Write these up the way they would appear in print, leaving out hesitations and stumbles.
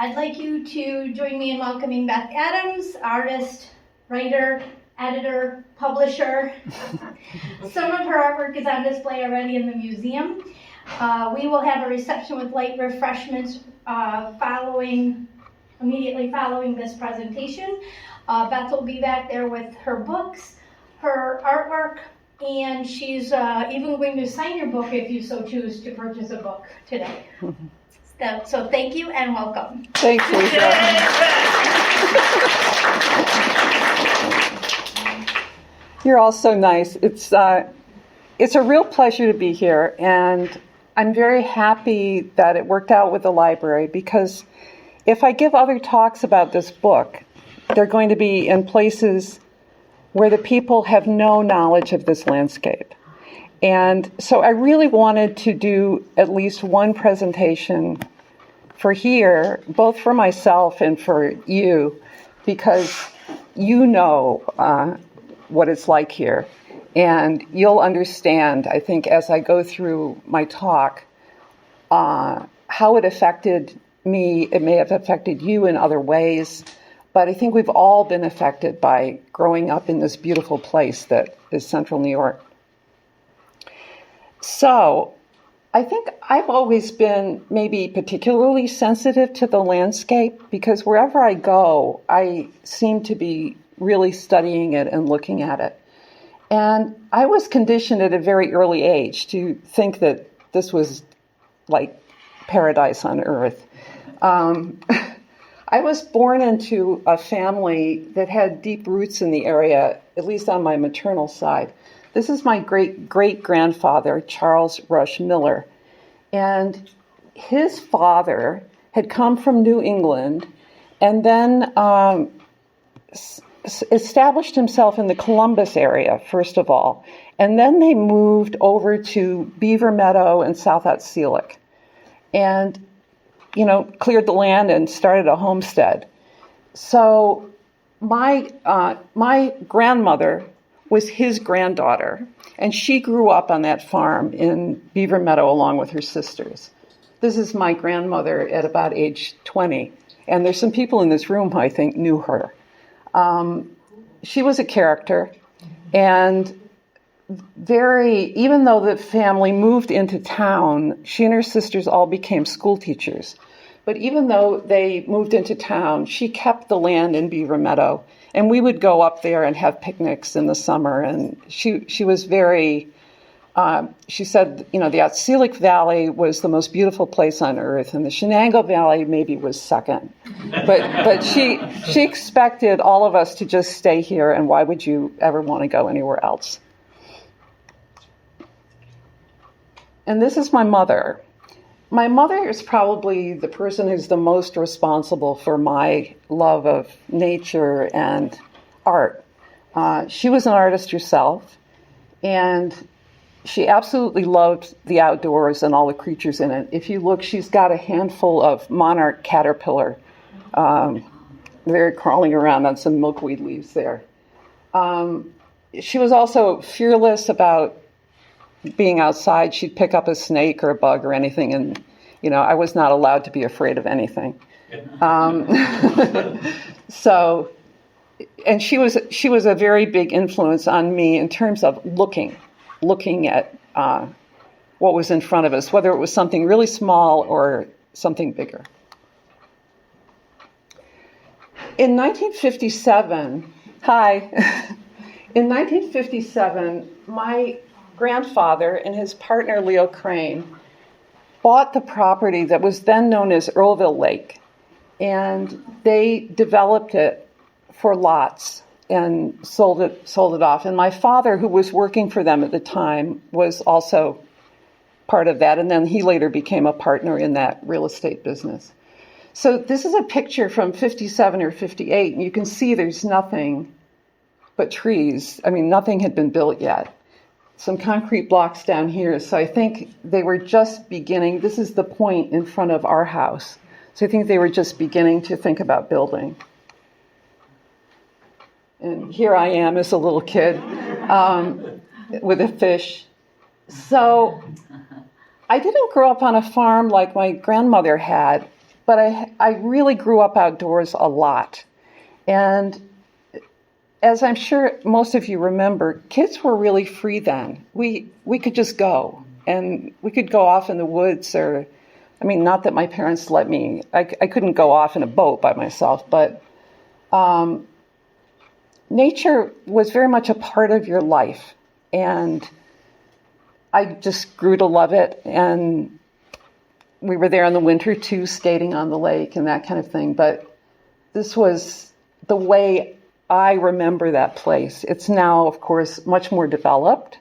I'd like you to join me in welcoming Beth Adams, artist, writer, editor, publisher. Some of her artwork is on display already in the museum. We will have a reception with light refreshments immediately following this presentation. Beth will be back there with her books, her artwork, and she's even going to sign your book if you so choose to purchase a book today. So thank you and welcome. Thanks, Lisa. You're all so nice. It's a real pleasure to be here, and I'm very happy that it worked out with the library, because if I give other talks about this book, they're going to be in places where the people have no knowledge of this landscape. And so I really wanted to do at least one presentation for here, both for myself and for you, because you know what it's like here. And you'll understand, I think, as I go through my talk, how it affected me. It may have affected you in other ways, but I think we've all been affected by growing up in this beautiful place that is Central New York. So I think I've always been maybe particularly sensitive to the landscape, because wherever I go, I seem to be really studying it and looking at it. And I was conditioned at a very early age to think that this was like paradise on earth. I was born into a family that had deep roots in the area, at least on my maternal side. This is my great-great-grandfather, Charles Rush Miller. And his father had come from New England and then established himself in the Columbus area, first of all. And then they moved over to Beaver Meadow and South Otselic. And cleared the land and started a homestead. So my grandmother was his granddaughter, and she grew up on that farm in Beaver Meadow along with her sisters. This is my grandmother at about age 20, and there's some people in this room who I think knew her. She was a character, and even though the family moved into town, she and her sisters all became school teachers. But even though they moved into town, she kept the land in Beaver Meadow, and we would go up there and have picnics in the summer. And she was very, she said, the Otselic Valley was the most beautiful place on earth, and the Shenango Valley maybe was second. But she expected all of us to just stay here, and why would you ever want to go anywhere else? And this is my mother. My mother is probably the person who's the most responsible for my love of nature and art. She was an artist herself, and she absolutely loved the outdoors and all the creatures in it. If you look, she's got a handful of monarch caterpillar. They're crawling around on some milkweed leaves there. She was also fearless about being outside. She'd pick up a snake or a bug or anything, and I was not allowed to be afraid of anything. So, and she was a very big influence on me in terms of looking at what was in front of us, whether it was something really small or something bigger. In 1957, in 1957, my grandfather and his partner, Leo Crane, bought the property that was then known as Earlville Lake, and they developed it for lots and sold it off. And my father, who was working for them at the time, was also part of that, and then he later became a partner in that real estate business. So this is a picture from 57 or 58, and you can see there's nothing but trees. I mean, nothing had been built yet. Some concrete blocks down here. So I think they were just beginning. This is the point in front of our house. So I think they were just beginning to think about building. And here I am as a little kid with a fish. So I didn't grow up on a farm like my grandmother had. but I really grew up outdoors a lot. And as I'm sure most of you remember, kids were really free then. We could just go, and we could go off in the woods, or, I mean, not that my parents let me. I couldn't go off in a boat by myself, but nature was very much a part of your life, and I just grew to love it. And we were there in the winter too, skating on the lake and that kind of thing. But this was the way I remember that place. It's now, of course, much more developed,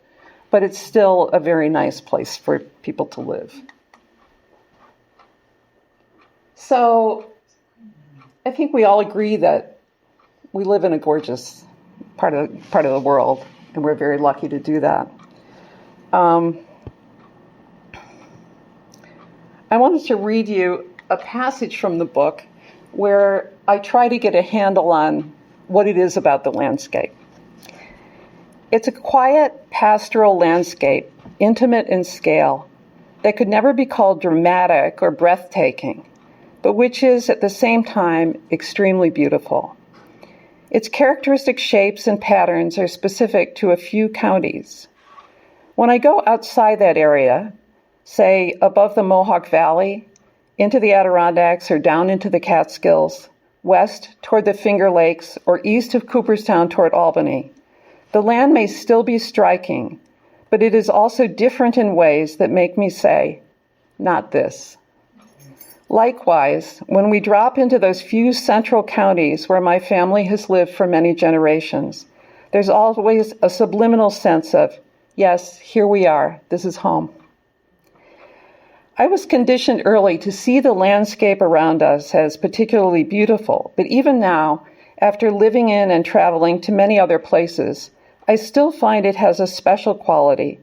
but it's still a very nice place for people to live. So I think we all agree that we live in a gorgeous part of the world, and we're very lucky to do that. I wanted to read you a passage from the book where I try to get a handle on what it is about the landscape. It's a quiet, pastoral landscape, intimate in scale, that could never be called dramatic or breathtaking, but which is at the same time extremely beautiful. Its characteristic shapes and patterns are specific to a few counties. When I go outside that area, say above the Mohawk Valley, into the Adirondacks or down into the Catskills, west toward the Finger Lakes, or east of Cooperstown toward Albany, the land may still be striking, but it is also different in ways that make me say, not this. Likewise, when we drop into those few central counties where my family has lived for many generations, there's always a subliminal sense of, yes, here we are, this is home. I was conditioned early to see the landscape around us as particularly beautiful, but even now, after living in and traveling to many other places, I still find it has a special quality,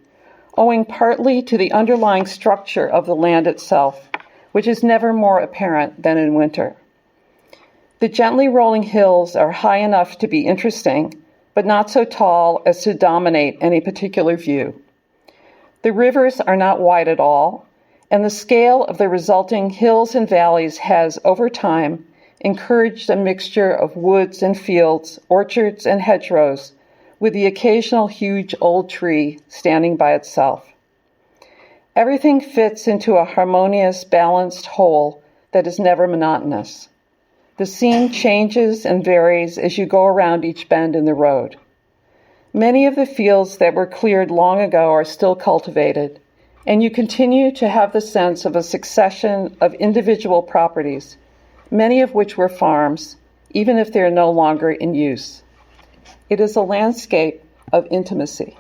owing partly to the underlying structure of the land itself, which is never more apparent than in winter. The gently rolling hills are high enough to be interesting, but not so tall as to dominate any particular view. The rivers are not wide at all, and the scale of the resulting hills and valleys has, over time, encouraged a mixture of woods and fields, orchards and hedgerows, with the occasional huge old tree standing by itself. Everything fits into a harmonious, balanced whole that is never monotonous. The scene changes and varies as you go around each bend in the road. Many of the fields that were cleared long ago are still cultivated, and you continue to have the sense of a succession of individual properties, many of which were farms, even if they are no longer in use. It is a landscape of intimacy.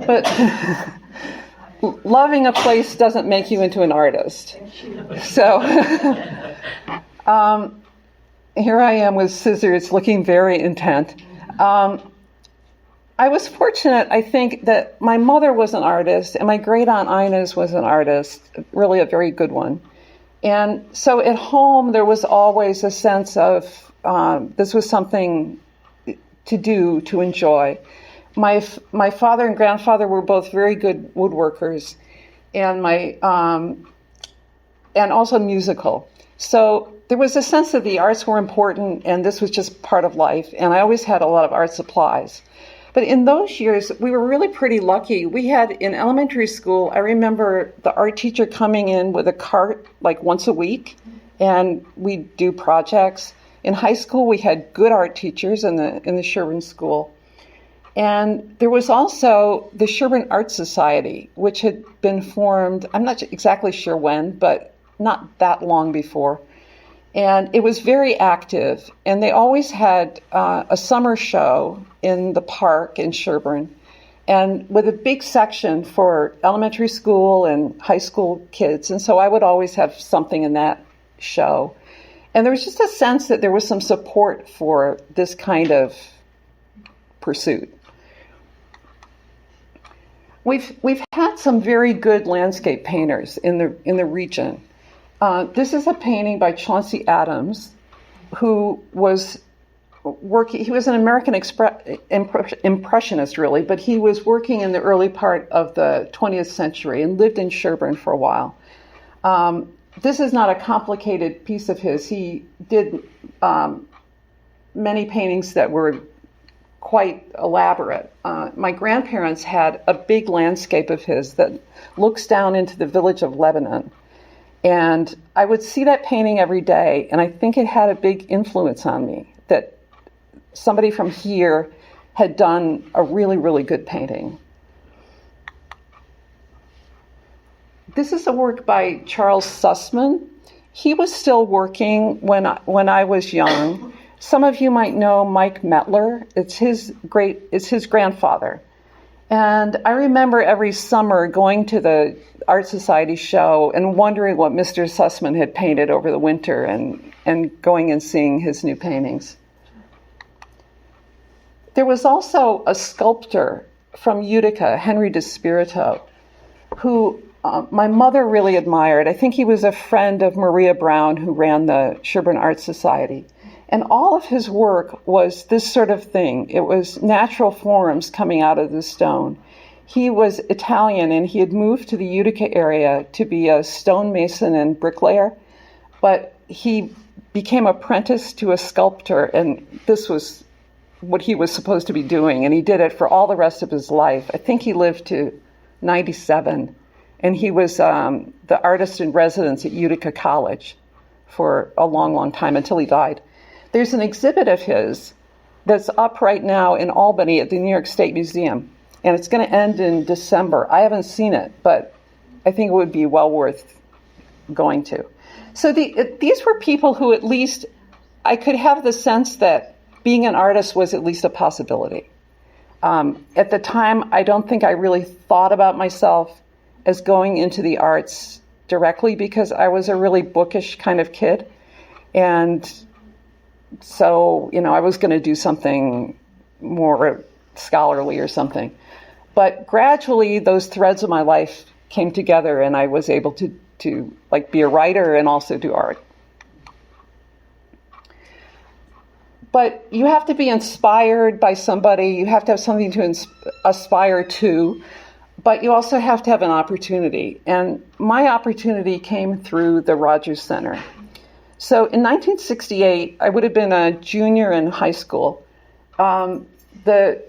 But loving a place doesn't make you into an artist. So here I am with scissors looking very intent. I was fortunate, I think, that my mother was an artist and my great aunt Inez was an artist, really a very good one. And so at home, there was always a sense of this was something to do, to enjoy. My father and grandfather were both very good woodworkers, and and also musical. So there was a sense that the arts were important, and this was just part of life. And I always had a lot of art supplies. But in those years, we were really pretty lucky. We had, in elementary school, I remember the art teacher coming in with a cart like once a week, and we'd do projects. In high school, we had good art teachers in the Sherburne School. And there was also the Sherburne Art Society, which had been formed, I'm not exactly sure when, but not that long before. And it was very active, and they always had a summer show in the park in Sherburne, and with a big section for elementary school and high school kids. And so I would always have something in that show. And there was just a sense that there was some support for this kind of pursuit. We've had some very good landscape painters in the region. This is a painting by Chauncey Adams, who was working. He was an American impressionist, really, but he was working in the early part of the 20th century and lived in Sherborn for a while. This is not a complicated piece of his. He did many paintings that were quite elaborate. My grandparents had a big landscape of his that looks down into the village of Lebanon. And I would see that painting every day, and I think it had a big influence on me, that somebody from here had done a really, really good painting. This is a work by Charles Sussman. He was still working when I was young. Some of you might know Mike Mettler. It's his grandfather. And I remember every summer going to the Art Society show and wondering what Mr. Sussman had painted over the winter and going and seeing his new paintings. There was also a sculptor from Utica, Henry DeSpirito, who my mother really admired. I think he was a friend of Maria Brown, who ran the Sherborn Art Society. And all of his work was this sort of thing. It was natural forms coming out of the stone. He was Italian, and he had moved to the Utica area to be a stonemason and bricklayer. But he became apprenticed to a sculptor, and this was what he was supposed to be doing. And he did it for all the rest of his life. I think he lived to 97. And he was the artist in residence at Utica College for a long, long time until he died. There's an exhibit of his that's up right now in Albany at the New York State Museum, and it's going to end in December. I haven't seen it, but I think it would be well worth going to. So these were people who at least I could have the sense that being an artist was at least a possibility. At the time, I don't think I really thought about myself as going into the arts directly because I was a really bookish kind of kid. And so, I was going to do something more scholarly or something. But gradually, those threads of my life came together, and I was able to be a writer and also do art. But you have to be inspired by somebody. You have to have something to aspire to. But you also have to have an opportunity. And my opportunity came through the Rogers Center. So in 1968, I would have been a junior in high school. The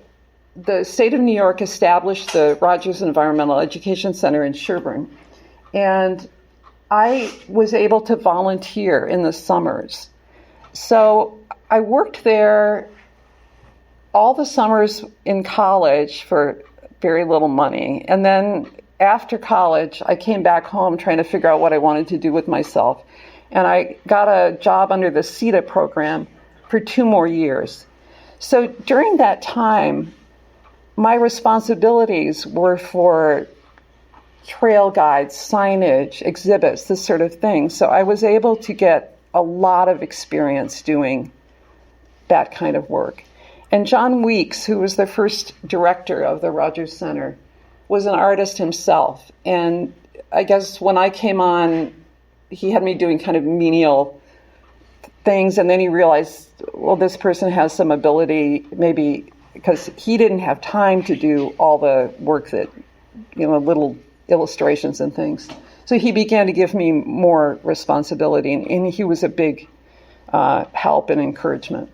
state of New York established the Rogers Environmental Education Center in Sherborn. And I was able to volunteer in the summers. So I worked there all the summers in college for very little money. And then after college, I came back home trying to figure out what I wanted to do with myself. And I got a job under the CETA program for 2 more years. So during that time, my responsibilities were for trail guides, signage, exhibits, this sort of thing. So I was able to get a lot of experience doing that kind of work. And John Weeks, who was the first director of the Rogers Center, was an artist himself. And I guess when I came on, he had me doing kind of menial things, and then he realized, well, this person has some ability, maybe because he didn't have time to do all the work that, little illustrations and things. So he began to give me more responsibility, and he was a big help and encouragement.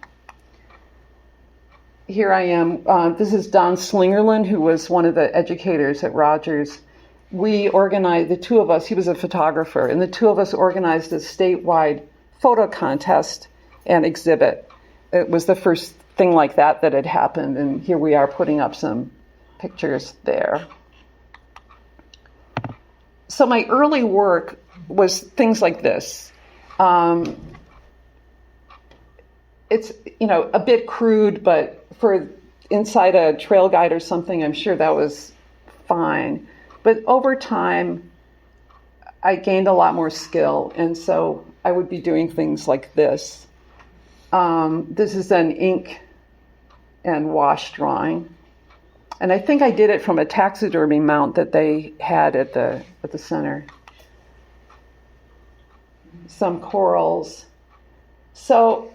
Here I am. This is Don Slingerland, who was one of the educators at Rogers. We organized, the two of us, he was a photographer, and the two of us organized a statewide photo contest and exhibit. It was the first thing like that had happened, and here we are putting up some pictures there. So my early work was things like this. It's, a bit crude, but for inside a trail guide or something, I'm sure that was fine. But over time, I gained a lot more skill, and so I would be doing things like this. This is an ink and wash drawing. And I think I did it from a taxidermy mount that they had at the center. Some corals. So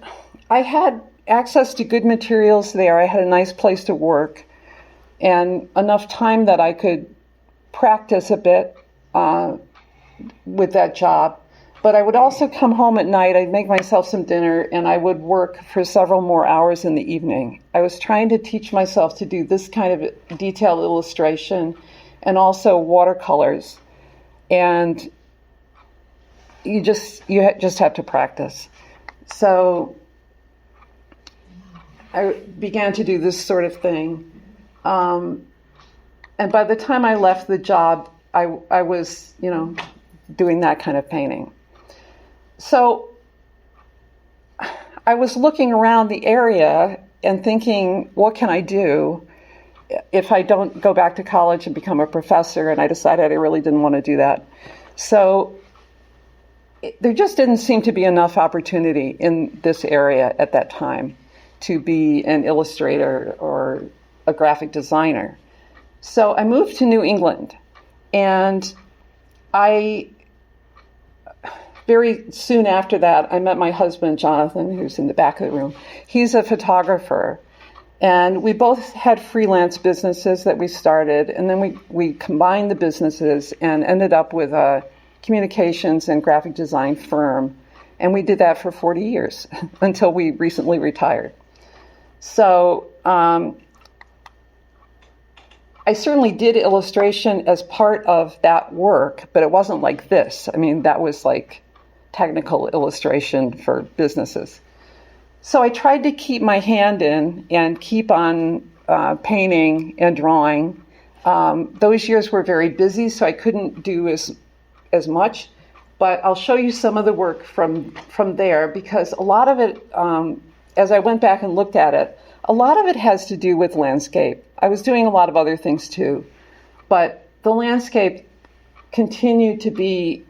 I had access to good materials there. I had a nice place to work and enough time that I could practice a bit with that job. But I would also come home at night, I'd make myself some dinner, and I would work for several more hours in the evening. I was trying to teach myself to do this kind of detailed illustration and also watercolors. And you just have to practice. So I began to do this sort of thing. And by the time I left the job, I was, doing that kind of painting. So I was looking around the area and thinking, what can I do if I don't go back to college and become a professor? And I decided I really didn't want to do that. So there just didn't seem to be enough opportunity in this area at that time to be an illustrator or a graphic designer. So I moved to New England, and very soon after that, I met my husband, Jonathan, who's in the back of the room. He's a photographer, and we both had freelance businesses that we started, and then we combined the businesses and ended up with a communications and graphic design firm, and we did that for 40 years until we recently retired. So I certainly did illustration as part of that work, but it wasn't like this. I mean, that was like technical illustration for businesses. So I tried to keep my hand in and keep on painting and drawing. Those years were very busy, so I couldn't do as much, but I'll show you some of the work from there, because a lot of it, as I went back and looked at it, a lot of it has to do with landscape. I was doing a lot of other things too, but the landscape continued to be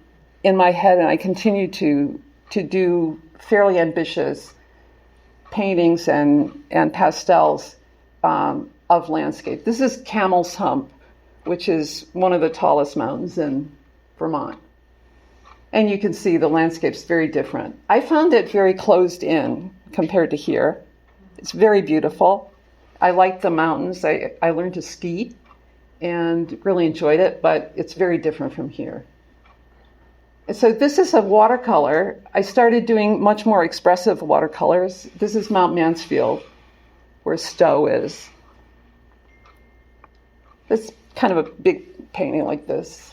in my head, and I continued to do fairly ambitious paintings and pastels of landscape. This is Camel's Hump, which is one of the tallest mountains in Vermont. And you can see the landscape's very different. I found it very closed in compared to here. It's very beautiful. I like the mountains. I learned to ski and really enjoyed it, but it's very different from here. So this is a watercolor. I started doing much more expressive watercolors. This is Mount Mansfield, where Stowe is. It's kind of a big painting like this.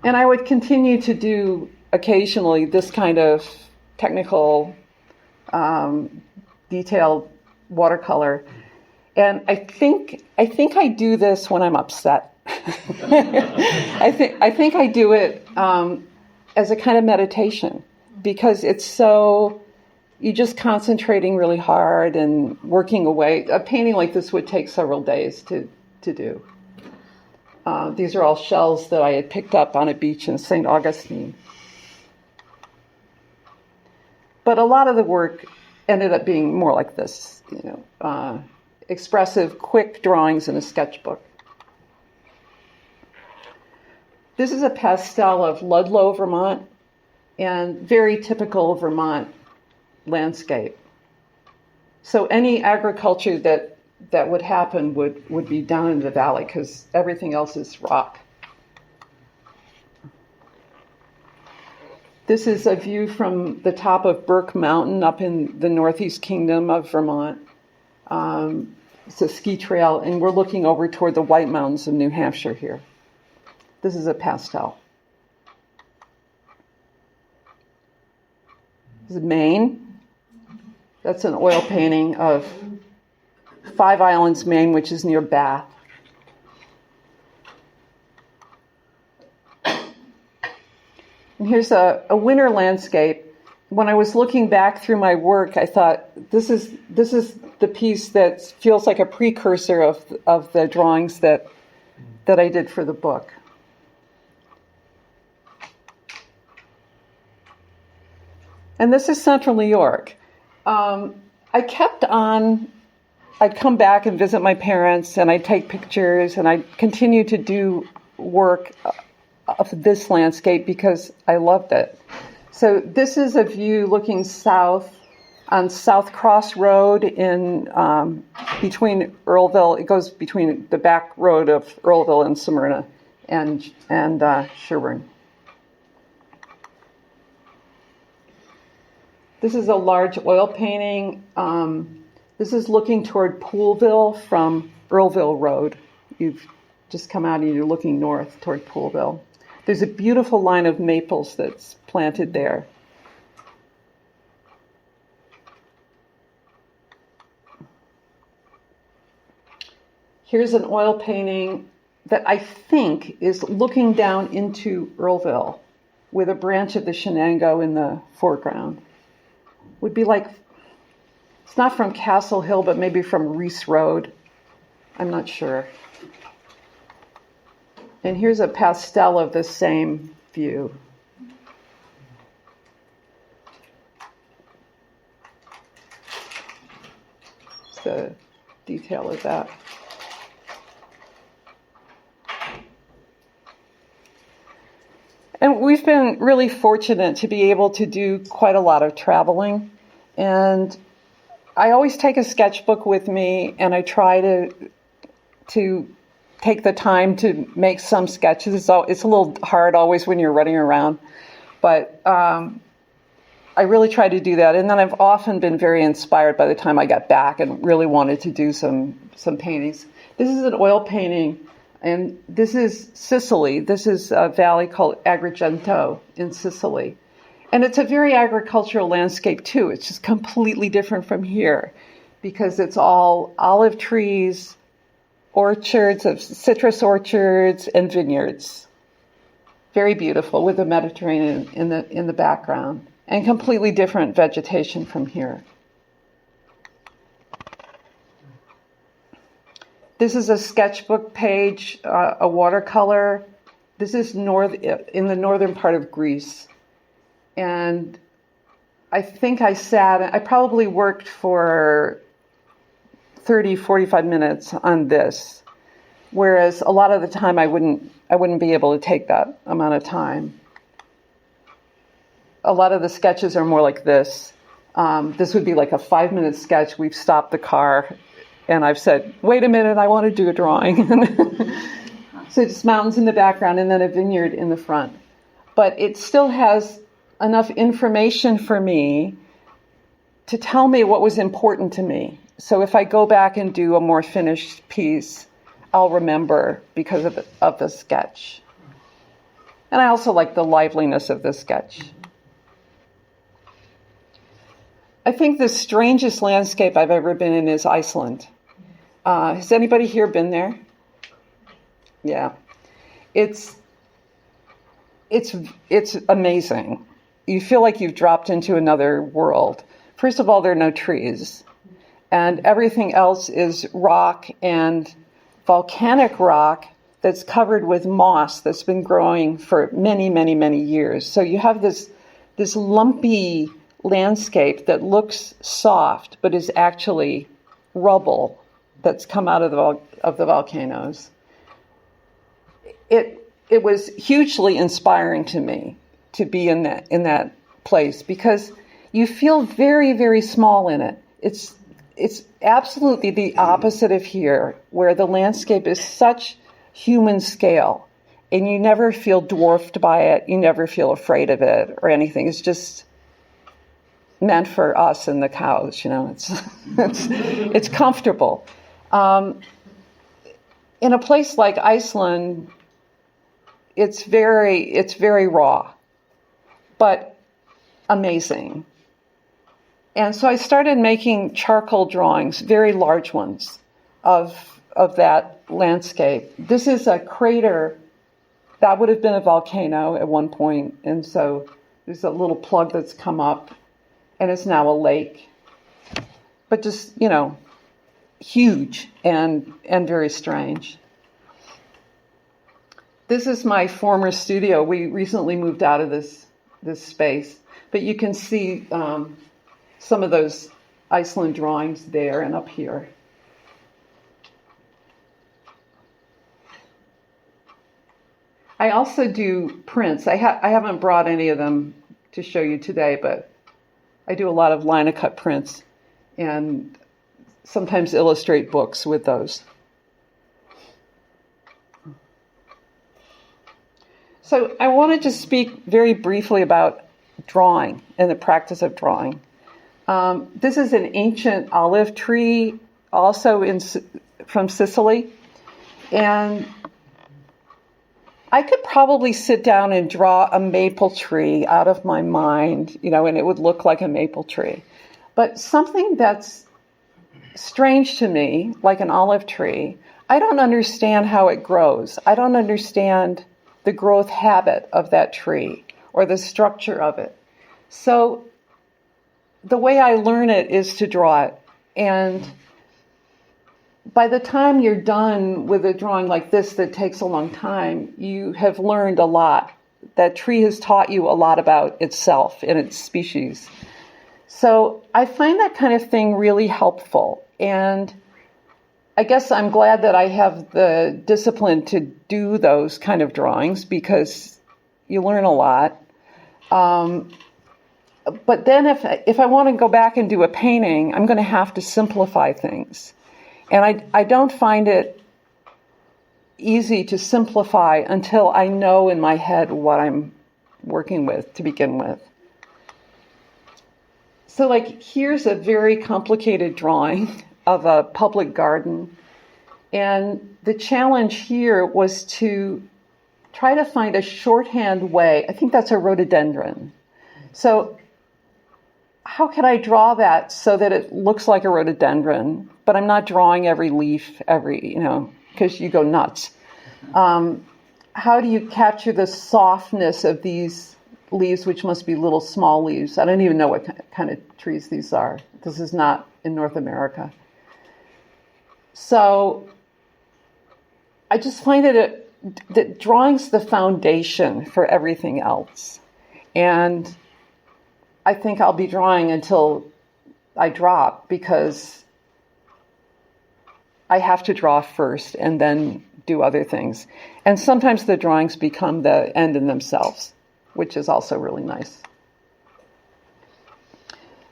And I would continue to do occasionally this kind of technical, detailed watercolor. And I think I do this when I'm upset. I think I do it as a kind of meditation, because it's so, you're just concentrating really hard and working away. A painting like this would take several days to do. These are all shells that I had picked up on a beach in St. Augustine. But a lot of the work ended up being more like this, expressive, quick drawings in a sketchbook. This is a pastel of Ludlow, Vermont, and very typical Vermont landscape. So any agriculture that would happen would be down in the valley, because everything else is rock. This is a view from the top of Burke Mountain up in the Northeast Kingdom of Vermont. It's a ski trail, and we're looking over toward the White Mountains of New Hampshire here. This is a pastel. This is Maine. That's an oil painting of Five Islands, Maine, which is near Bath. And here's a winter landscape. When I was looking back through my work, I thought, this is the piece that feels like a precursor of the drawings that I did for the book. And this is Central New York. I'd come back and visit my parents, and I'd take pictures, and I'd continue to do work of this landscape because I loved it. So this is a view looking south on South Cross Road in between Earlville. It goes between the back road of Earlville and Smyrna and Sherburne. This is a large oil painting. This is looking toward Poolville from Earlville Road. You've just come out and you're looking north toward Poolville. There's a beautiful line of maples that's planted there. Here's an oil painting that I think is looking down into Earlville with a branch of the Shenango in the foreground. Would be like, it's not from Castle Hill, but maybe from Reese Road. I'm not sure. And here's a pastel of the same view. It's the detail of that. And we've been really fortunate to be able to do quite a lot of traveling. And I always take a sketchbook with me, and I try to take the time to make some sketches. It's a little hard always when you're running around, but I really try to do that. And then I've often been very inspired by the time I got back and really wanted to do some paintings. This is an oil painting. And this is Sicily. This is a valley called Agrigento in Sicily. And it's a very agricultural landscape, too. It's just completely different from here because it's all olive trees, orchards of citrus orchards, and vineyards. Very beautiful with the Mediterranean in the background and completely different vegetation from here. This is a sketchbook page, a watercolor. This is in the northern part of Greece. And I think I probably worked for 30, 45 minutes on this. Whereas a lot of the time I wouldn't be able to take that amount of time. A lot of the sketches are more like this. This would be like a 5-minute sketch. We've stopped the car. And I've said, wait a minute, I want to do a drawing. So it's mountains in the background and then a vineyard in the front. But it still has enough information for me to tell me what was important to me. So if I go back and do a more finished piece, I'll remember because of the sketch. And I also like the liveliness of the sketch. I think the strangest landscape I've ever been in is Iceland. Has anybody here been there? Yeah. It's amazing. You feel like you've dropped into another world. First of all, there are no trees. And everything else is rock and volcanic rock that's covered with moss that's been growing for many, many, many years. So you have this lumpy landscape that looks soft, but is actually rubble that's come out of the volcanoes. It was hugely inspiring to me to be in that place because you feel very, very small in it. It's absolutely the opposite of here, where the landscape is such human scale, and you never feel dwarfed by it. You never feel afraid of it or anything. It's just meant for us and the cows, it's comfortable. In a place like Iceland, it's very raw, but amazing. And so I started making charcoal drawings, very large ones, of that landscape. This is a crater that would have been a volcano at one point, and so there's a little plug that's come up. And it's now a lake, but just, huge and very strange. This is my former studio. We recently moved out of this space, but you can see some of those Iceland drawings there and up here. I also do prints. I haven't brought any of them to show you today, but I do a lot of line-of-cut prints and sometimes illustrate books with those. So I wanted to speak very briefly about drawing and the practice of drawing. This is an ancient olive tree, also from Sicily. And I could probably sit down and draw a maple tree out of my mind, and it would look like a maple tree. But something that's strange to me, like an olive tree, I don't understand how it grows. I don't understand the growth habit of that tree or the structure of it. So the way I learn it is to draw it. And by the time you're done with a drawing like this that takes a long time, you have learned a lot. That tree has taught you a lot about itself and its species. So I find that kind of thing really helpful. And I guess I'm glad that I have the discipline to do those kind of drawings because you learn a lot. But then if I want to go back and do a painting, I'm going to have to simplify things. And I don't find it easy to simplify until I know in my head what I'm working with to begin with. So here's a very complicated drawing of a public garden. And the challenge here was to try to find a shorthand way. I think that's a rhododendron. So how can I draw that so that it looks like a rhododendron, but I'm not drawing every leaf, because you go nuts. How do you capture the softness of these leaves, which must be little small leaves? I don't even know what kind of trees these are. This is not in North America. So I just find that drawing's the foundation for everything else. And I think I'll be drawing until I drop because I have to draw first and then do other things. And sometimes the drawings become the end in themselves, which is also really nice.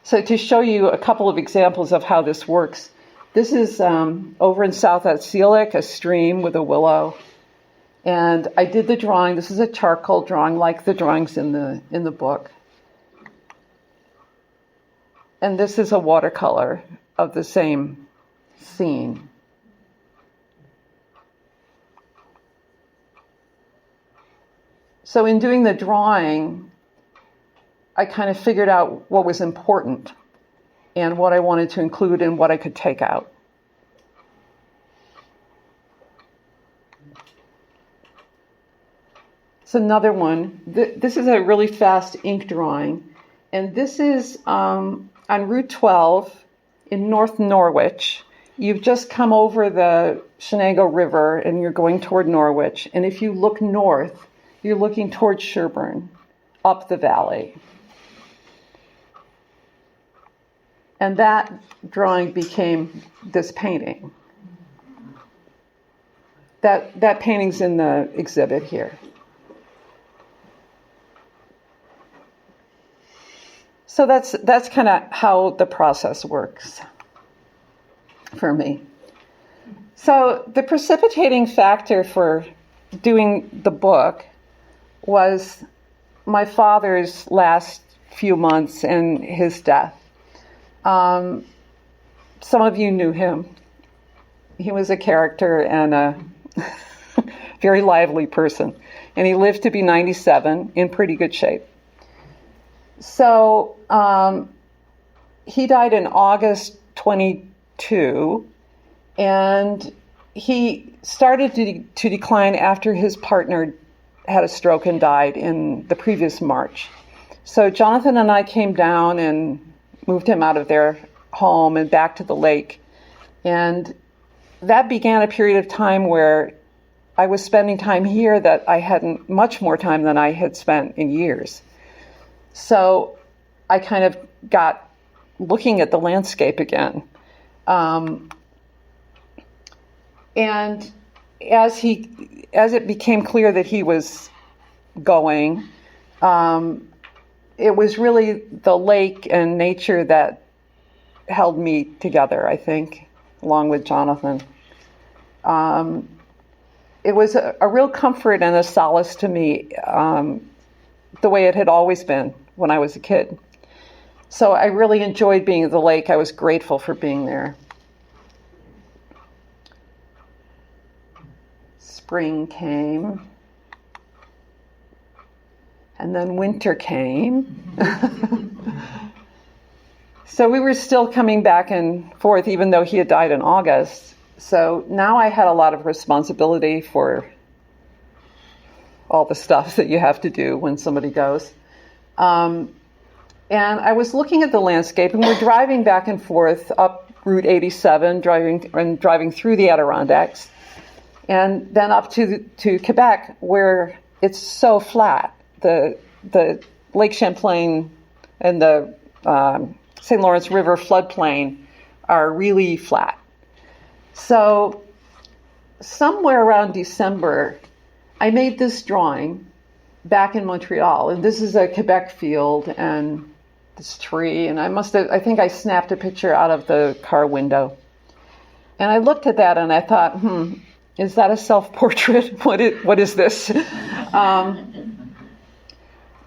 So to show you a couple of examples of how this works, this is over in South Atsilik, a stream with a willow. And I did the drawing. This is a charcoal drawing like the drawings in the book. And this is a watercolor of the same scene. So in doing the drawing, I kind of figured out what was important and what I wanted to include and what I could take out. It's another one. This is a really fast ink drawing. And this is on Route 12 in North Norwich. You've just come over the Shenango River and you're going toward Norwich. And if you look north, you're looking toward Sherburne, up the valley. And that drawing became this painting. That painting's in the exhibit here. So that's kind of how the process works for me. So the precipitating factor for doing the book was my father's last few months and his death. Some of you knew him. He was a character and a very lively person. And he lived to be 97 in pretty good shape. So he died in August 22, and he started to decline after his partner had a stroke and died in the previous March. So Jonathan and I came down and moved him out of their home and back to the lake. And that began a period of time where I was spending time here that I hadn't, much more time than I had spent in years. So I kind of got looking at the landscape again. And as it became clear that he was going, it was really the lake and nature that held me together, I think, along with Jonathan. It was a real comfort and a solace to me, the way it had always been when I was a kid. So I really enjoyed being at the lake. I was grateful for being there. Spring came, and then winter came. So we were still coming back and forth, even though he had died in August. So now I had a lot of responsibility for all the stuff that you have to do when somebody goes. And I was looking at the landscape, and we're driving back and forth up Route 87, driving through the Adirondacks, and then up to Quebec, where it's so flat. The Lake Champlain and the St. Lawrence River floodplain are really flat. So somewhere around December, I made this drawing back in Montreal, and this is a Quebec field and this tree, and I think I snapped a picture out of the car window. And I looked at that and I thought, is that a self-portrait? What is this?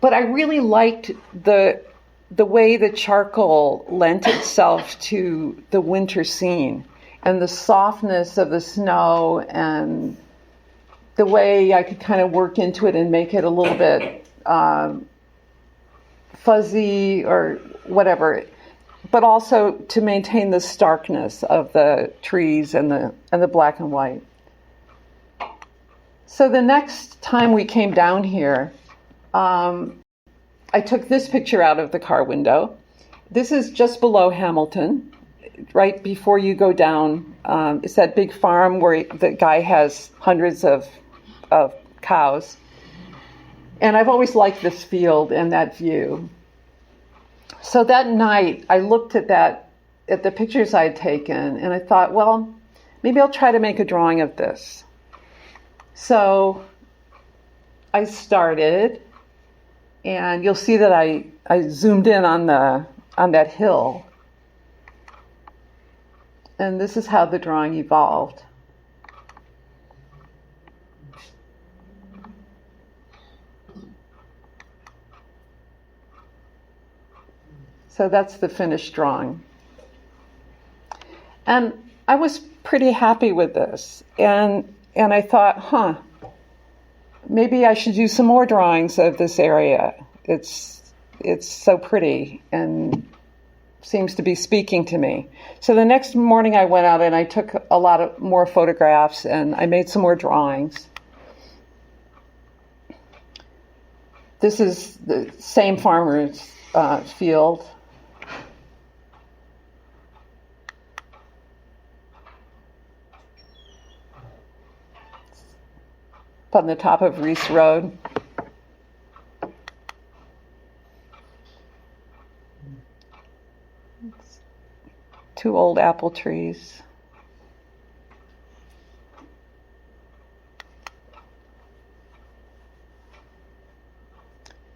But I really liked the way the charcoal lent itself to the winter scene, and the softness of the snow, and the way I could kind of work into it and make it a little bit fuzzy or whatever, but also to maintain the starkness of the trees and the black and white. So the next time we came down here, I took this picture out of the car window. This is just below Hamilton, right before you go down. It's that big farm where the guy has hundreds of cows. And I've always liked this field and that view. So that night, I looked at the pictures I had taken, and I thought, well, maybe I'll try to make a drawing of this. So I started, and you'll see that I zoomed in on that hill. And this is how the drawing evolved. So that's the finished drawing. And I was pretty happy with this. And I thought, maybe I should do some more drawings of this area. It's so pretty and seems to be speaking to me. So the next morning I went out and I took a lot of more photographs, and I made some more drawings. This is the same farmer's field. On the top of Reese Road. Two old apple trees.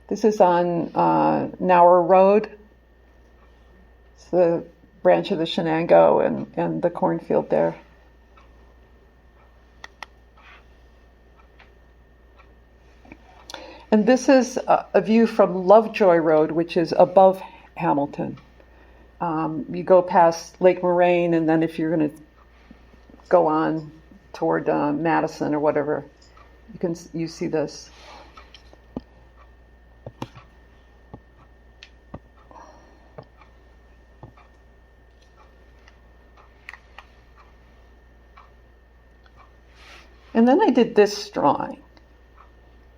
This is on Nauer Road. It's the branch of the Shenango and the cornfield there. And this is a view from Lovejoy Road, which is above Hamilton. You go past Lake Moraine, and then if you're going to go on toward Madison or whatever, you see this. And then I did this drawing,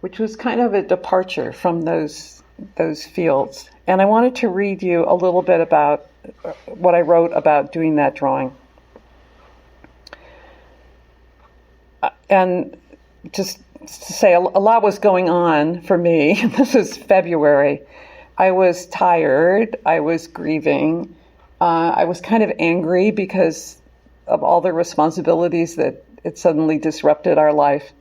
which was kind of a departure from those fields. And I wanted to read you a little bit about what I wrote about doing that drawing. And just to say, a lot was going on for me. This is February. I was tired. I was grieving. I was kind of angry because of all the responsibilities that it suddenly disrupted our life.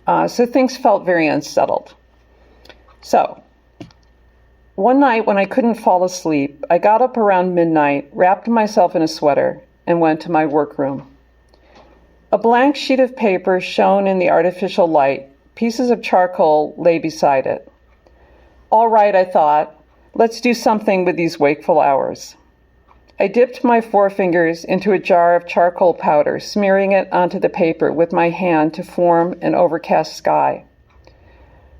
So things felt very unsettled. So One night when I couldn't fall asleep, I got up around midnight, wrapped myself in a sweater, and went to my workroom. A blank sheet of paper shone in the artificial light. Pieces of charcoal lay beside it. All right, I thought, let's do something with these wakeful hours. I dipped my forefingers into a jar of charcoal powder, smearing it onto the paper with my hand to form an overcast sky.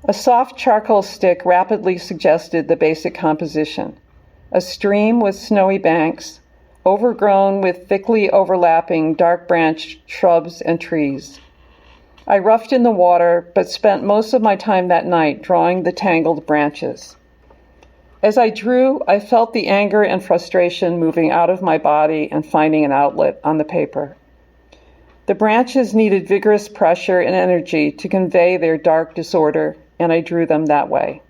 A soft charcoal stick rapidly suggested the basic composition: a stream with snowy banks, overgrown with thickly overlapping dark-branched shrubs and trees. I roughed in the water, but spent most of my time that night drawing the tangled branches. As I drew, I felt the anger and frustration moving out of my body and finding an outlet on the paper. The branches needed vigorous pressure and energy to convey their dark disorder, and I drew them that way.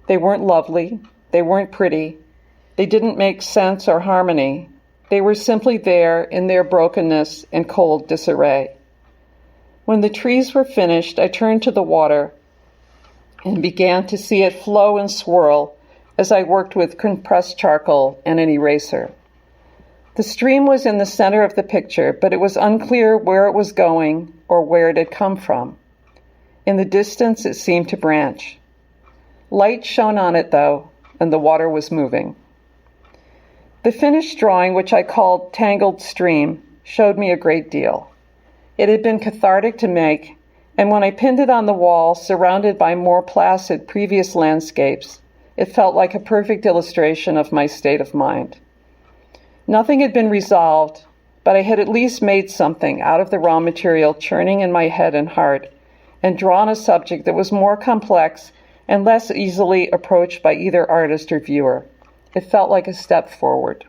They weren't lovely, they weren't pretty, they didn't make sense or harmony. They were simply there in their brokenness and cold disarray. When the trees were finished, I turned to the water and began to see it flow and swirl as I worked with compressed charcoal and an eraser. The stream was in the center of the picture, but it was unclear where it was going or where it had come from. In the distance, it seemed to branch. Light shone on it, though, and the water was moving. The finished drawing, which I called Tangled Stream, showed me a great deal. It had been cathartic to make, and when I pinned it on the wall, surrounded by more placid previous landscapes, it felt like a perfect illustration of my state of mind. Nothing had been resolved, but I had at least made something out of the raw material churning in my head and heart, and drawn a subject that was more complex and less easily approached by either artist or viewer. It felt like a step forward.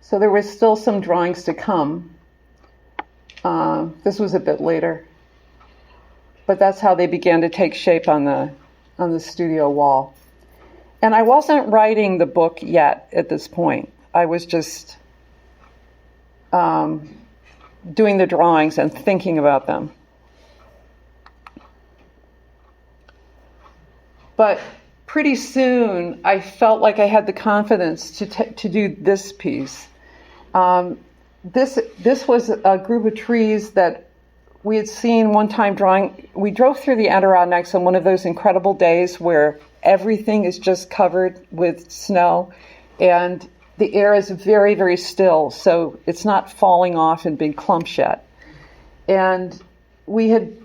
So there was still some drawings to come. This was a bit later, but that's how they began to take shape on the studio wall. And I wasn't writing the book yet at this point. I was just doing the drawings and thinking about them. But pretty soon, I felt like I had the confidence to do this piece. This was a group of trees that we had seen one time drawing. We drove through the Adirondacks on one of those incredible days where everything is just covered with snow and the air is very, very still, so it's not falling off in big clumps yet. And we had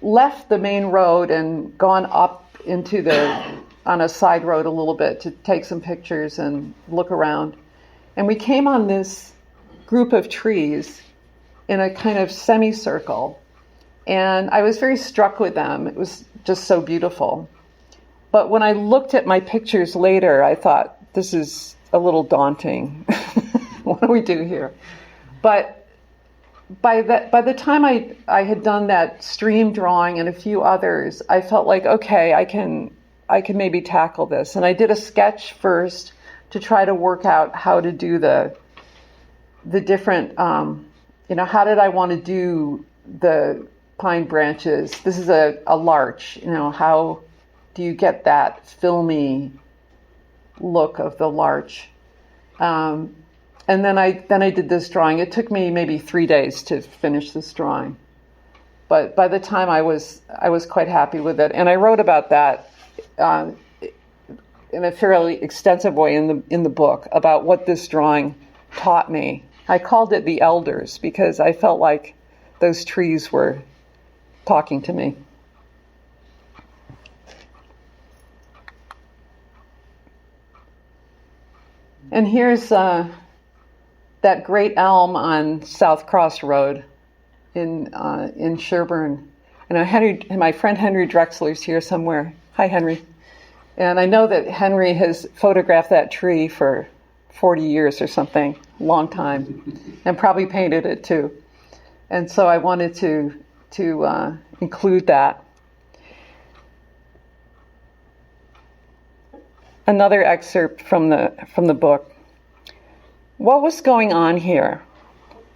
left the main road and gone up into on a side road a little bit to take some pictures and look around. And we came on this group of trees in a kind of semicircle. And I was very struck with them. It was just so beautiful. But when I looked at my pictures later, I thought, this is a little daunting. What do we do here? But by the time I had done that stream drawing and a few others, I felt like, okay, I can maybe tackle this. And I did a sketch first to try to work out how to do the different, how did I want to do the pine branches? This is a larch, how do you get that filmy look of the larch? And then I did this drawing. It took me maybe 3 days to finish this drawing. But by the time I was quite happy with it. And I wrote about that in a fairly extensive way in the book about what this drawing taught me. I called it The Elders because I felt like those trees were talking to me. And here's that great elm on South Cross Road in Sherburne. And my friend Henry Drexler's here somewhere. Hi, Henry. And I know that Henry has photographed that tree for 40 years or something, long time, and probably painted it too. And so I wanted to include that. Another excerpt from the book. What was going on here?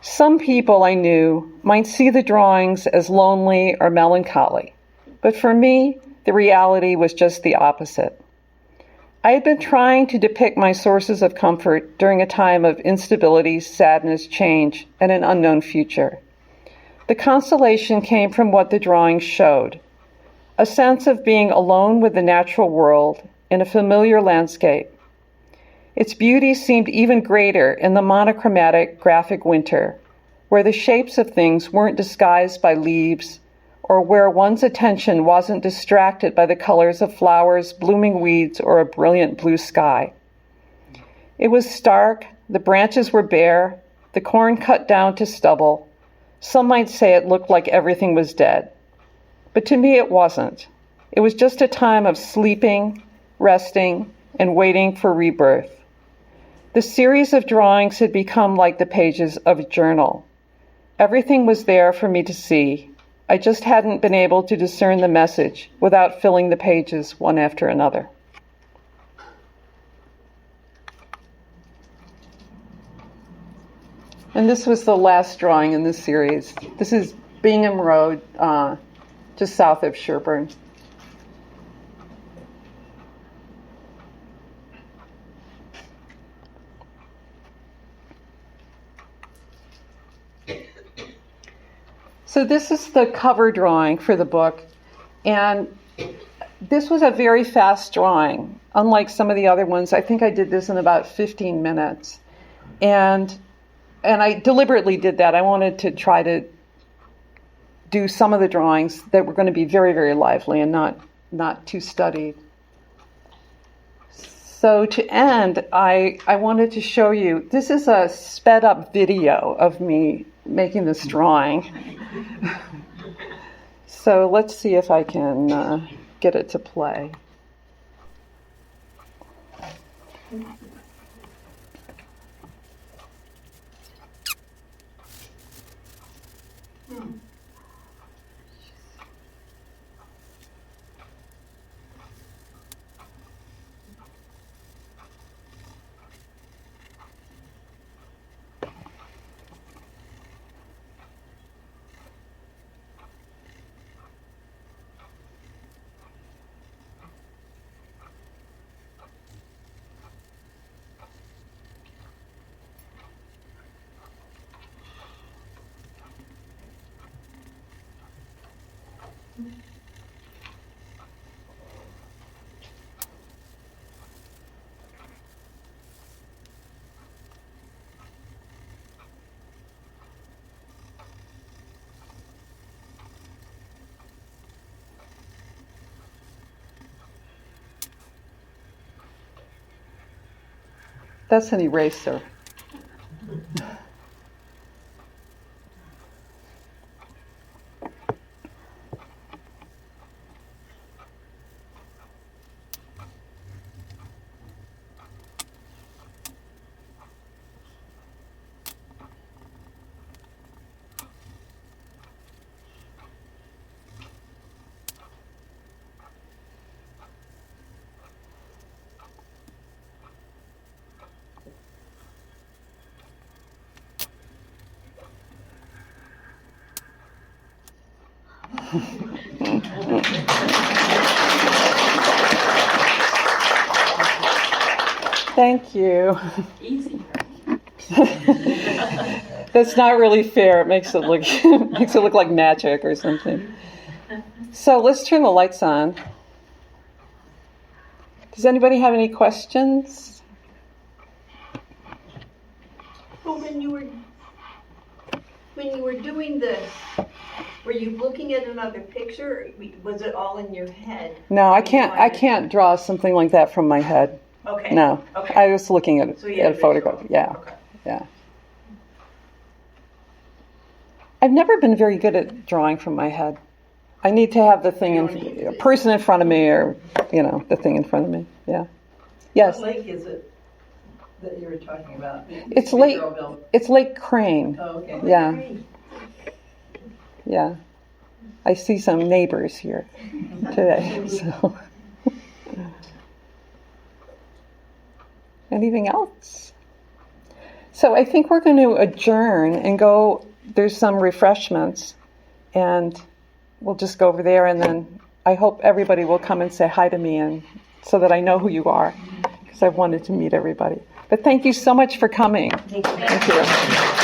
Some people I knew might see the drawings as lonely or melancholy, but for me, the reality was just the opposite. I had been trying to depict my sources of comfort during a time of instability, sadness, change, and an unknown future. The consolation came from what the drawings showed, a sense of being alone with the natural world in a familiar landscape. Its beauty seemed even greater in the monochromatic, graphic winter, where the shapes of things weren't disguised by leaves, or where one's attention wasn't distracted by the colors of flowers, blooming weeds, or a brilliant blue sky. It was stark, the branches were bare, the corn cut down to stubble. Some might say it looked like everything was dead. But to me it wasn't. It was just a time of sleeping, resting, and waiting for rebirth. The series of drawings had become like the pages of a journal. Everything was there for me to see. I just hadn't been able to discern the message without filling the pages one after another. And this was the last drawing in this series. This is Bingham Road, just south of Sherburne. So this is the cover drawing for the book, and this was a very fast drawing. Unlike some of the other ones, I think I did this in about 15 minutes. And I deliberately did that. I wanted to try to do some of the drawings that were going to be very, very lively and not too studied. So to end, I wanted to show you, this is a sped up video of me making this drawing. So let's see if I can get it to play. That's an eraser. Thank you. Easy. That's not really fair. It makes it look like magic or something. So let's turn the lights on. Does anybody have any questions? Well, when you were doing this, were you looking at another picture? Or was it all in your head? No, I can't draw something like that from my head. Okay. No. Okay. I was looking at So you had a photograph. visual. Yeah. Okay. Yeah. I've never been very good at drawing from my head. I need to have the thing a person in front of me, or the thing in front of me. Yeah. Yes. What lake is it that you were talking about? It's Lake Crane. Oh, okay. Yeah. Yeah. I see some neighbors here today. So. Anything else? So I think we're going to adjourn and go, there's some refreshments, and we'll just go over there, and then I hope everybody will come and say hi to me, and so that I know who you are, because I've wanted to meet everybody. But thank you so much for coming. Thank you.